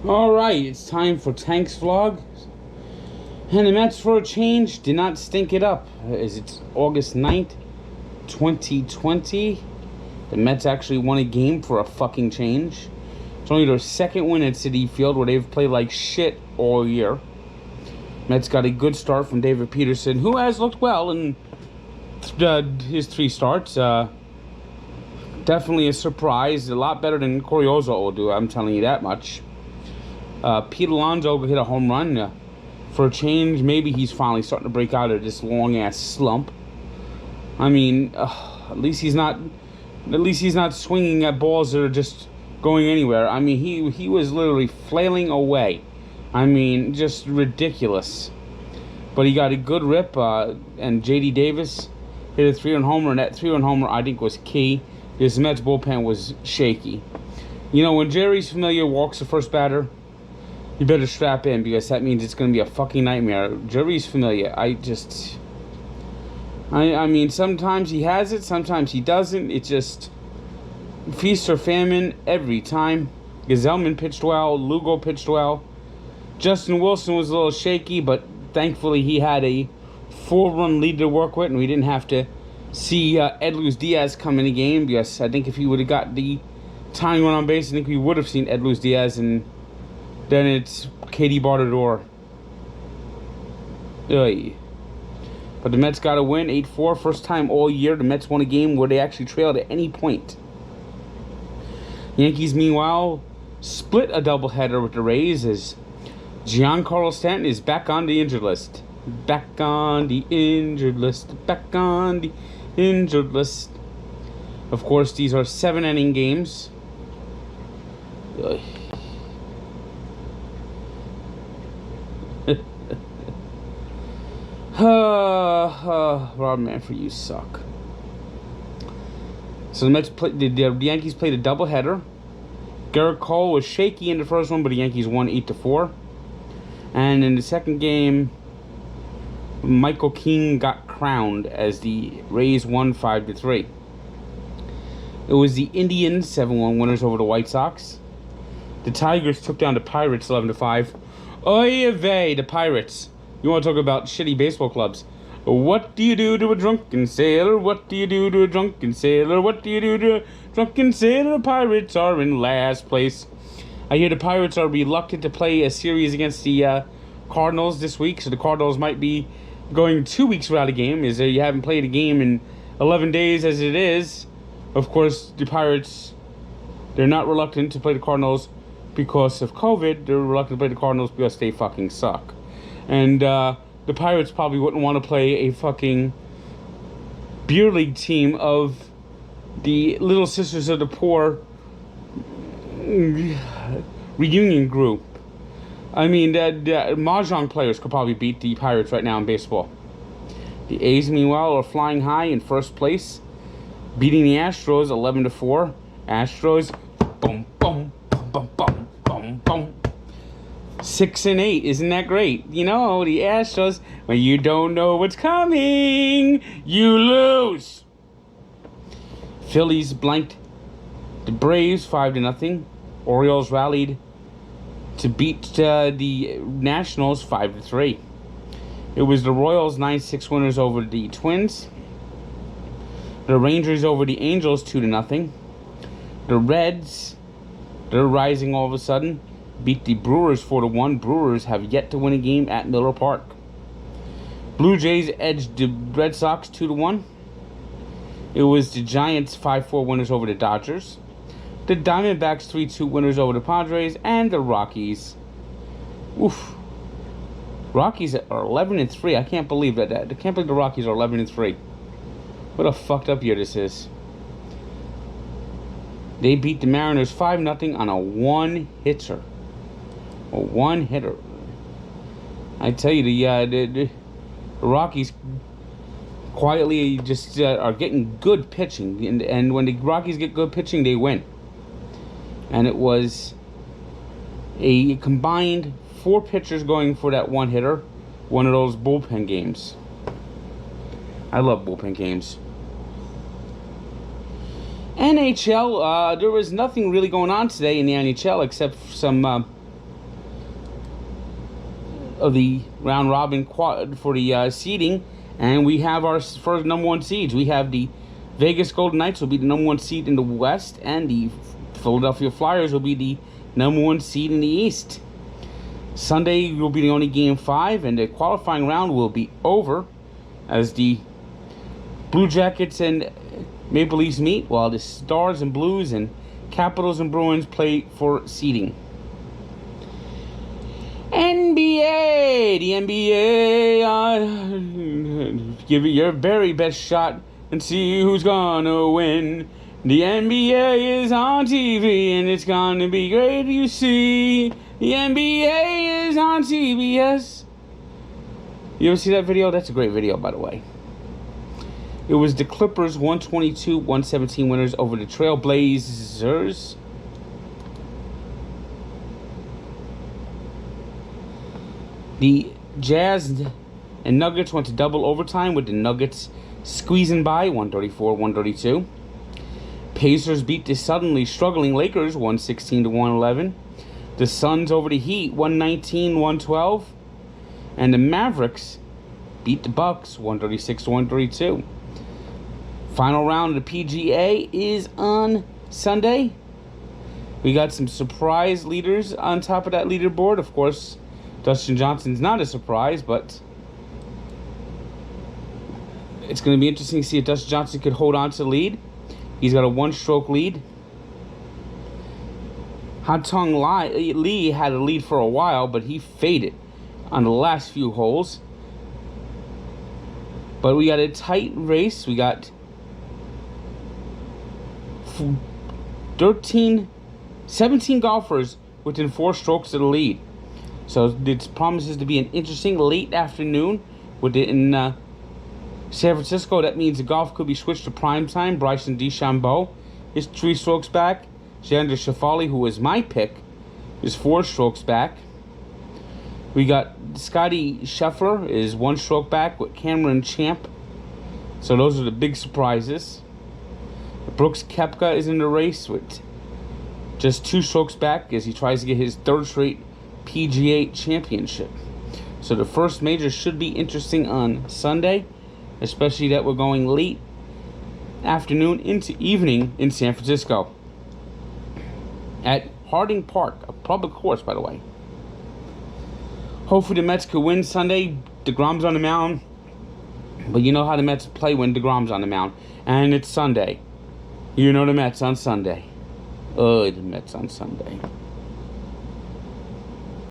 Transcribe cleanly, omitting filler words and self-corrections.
Alright, it's time for Tank's vlog. And the Mets, for a change, did not stink it up. As it's August 9th, 2020. The Mets actually won a game for a fucking change. It's only their second win at Citi Field, where they've played like shit all year. Mets got a good start from David Peterson, who has looked well in his 3 starts. Definitely a surprise. A lot better than Coriozo will do, I'm telling you that much. Pete Alonso hit a home run. For a change, maybe he's finally starting to break out of this long-ass slump. I mean, at least he's not swinging at balls that are just going anywhere. I mean, he was literally flailing away. I mean, just ridiculous. But he got a good rip, and J.D. Davis hit a 3-run homer, and that 3-run homer, I think, was key. This Mets bullpen was shaky. You know, when Jeurys Familia walks the first batter, you better strap in, because that means it's going to be a fucking nightmare. Jeurys Familia, I mean, sometimes he has it, sometimes he doesn't. It's just feast or famine every time. Gazelman pitched well, Lugo pitched well. Justin Wilson was a little shaky, but thankfully he had a 4-run lead to work with, and we didn't have to see Edluz Diaz come in the game, because I think if he would have got the tying run on base, I think we would have seen Edluz Diaz, and then it's Katie Bartador. Oy. But the Mets got a win, 8-4. First time all year the Mets won a game where they actually trailed at any point. Yankees, meanwhile, split a doubleheader with the Rays as Giancarlo Stanton is back on the injured list. Back on the injured list. Back on the injured list. Of course, these are 7-inning games. Ugh. Rob Manfred, you suck. So the Mets the Yankees played a doubleheader. Garrett Cole was shaky in the first one, but the Yankees won 8-4. And in the second game, Michael King got crowned as the Rays won 5-3. It was the Indians 7-1 winners over the White Sox. The Tigers took down the Pirates 11-5. Oy vey, the Pirates. You want to talk about shitty baseball clubs? What do you do to a drunken sailor? What do you do to a drunken sailor? What do you do to a drunken sailor? The Pirates are in last place. I hear the Pirates are reluctant to play a series against the Cardinals this week, so the Cardinals might be going 2 weeks without a game, as you haven't played a game in 11 days as it is. Of course, the Pirates, they're not reluctant to play the Cardinals because of COVID. They're reluctant to play the Cardinals because they fucking suck. And the Pirates probably wouldn't want to play a fucking beer league team of the Little Sisters of the Poor reunion group. I mean, the Mahjong players could probably beat the Pirates right now in baseball. The A's, meanwhile, are flying high in first place, beating the Astros 11-4. Astros, boom, boom, boom, boom, boom, boom, boom. 6-8, isn't that great? You know, the Astros, when you don't know what's coming, you lose. Phillies blanked the Braves 5-0. Orioles rallied to beat the Nationals 5-3. It was the Royals 9-6 winners over the Twins. The Rangers over the Angels 2-0. The Reds, they're rising all of a sudden, beat the Brewers 4-1. Brewers have yet to win a game at Miller Park. Blue Jays edged the Red Sox 2-1. It was the Giants 5-4 winners over the Dodgers. The Diamondbacks 3-2 winners over the Padres, and the Rockies. Oof. Rockies are 11-3. I can't believe that. I can't believe the Rockies are 11-3. What a fucked up year this is. They beat the Mariners 5-0 on a one-hitter. A one-hitter. I tell you, the Rockies quietly just are getting good pitching. And when the Rockies get good pitching, they win. And it was a combined 4 pitchers going for that one hitter. One of those bullpen games. I love bullpen games. NHL, there was nothing really going on today in the NHL except some of the round robin quad for the seeding, and we have our first number 1 seeds. We have the Vegas Golden Knights will be the number 1 seed in the West, and the Philadelphia Flyers will be the number 1 seed in the East. Sunday will be the only game 5, and the qualifying round will be over as the Blue Jackets and Maple Leafs meet, while the Stars and Blues and Capitals and Bruins play for seeding. NBA, the NBA, give it your very best shot and see who's gonna win. The NBA is on TV and it's gonna be great, you see. The NBA is on CBS. You ever see that video? That's a great video, by the way. It was the Clippers 122-117 winners over the Trailblazers. The Jazz and Nuggets went to double overtime with the Nuggets squeezing by 134-132. Pacers beat the suddenly struggling Lakers 116-111. The Suns over the Heat 119-112. And the Mavericks beat the Bucks 136-132. Final round of the PGA is on Sunday. We got some surprise leaders on top of that leaderboard. Of course, Dustin Johnson's not a surprise, but it's going to be interesting to see if Dustin Johnson could hold on to the lead. He's got a 1-stroke lead. Haotong Lee had a lead for a while, but he faded on the last few holes. But we got a tight race. We got 17 golfers within 4 strokes of the lead. So it promises to be an interesting late afternoon with it in San Francisco. That means the golf could be switched to prime time. Bryson DeChambeau is 3 strokes back. Xander Schauffele, who was my pick, is 4 strokes back. We got Scotty Scheffler is 1 stroke back with Cameron Champ. So those are the big surprises. Brooks Koepka is in the race with just 2 strokes back as he tries to get his 3rd straight PGA championship. So the first major should be interesting on Sunday, especially that we're going late afternoon into evening in San Francisco at Harding Park, a public course, by the way. Hopefully the Mets could win Sunday. DeGrom's on the mound, but you know how the Mets play when DeGrom's on the mound, and it's Sunday. You know the Mets on Sunday. Oh, the Mets on Sunday.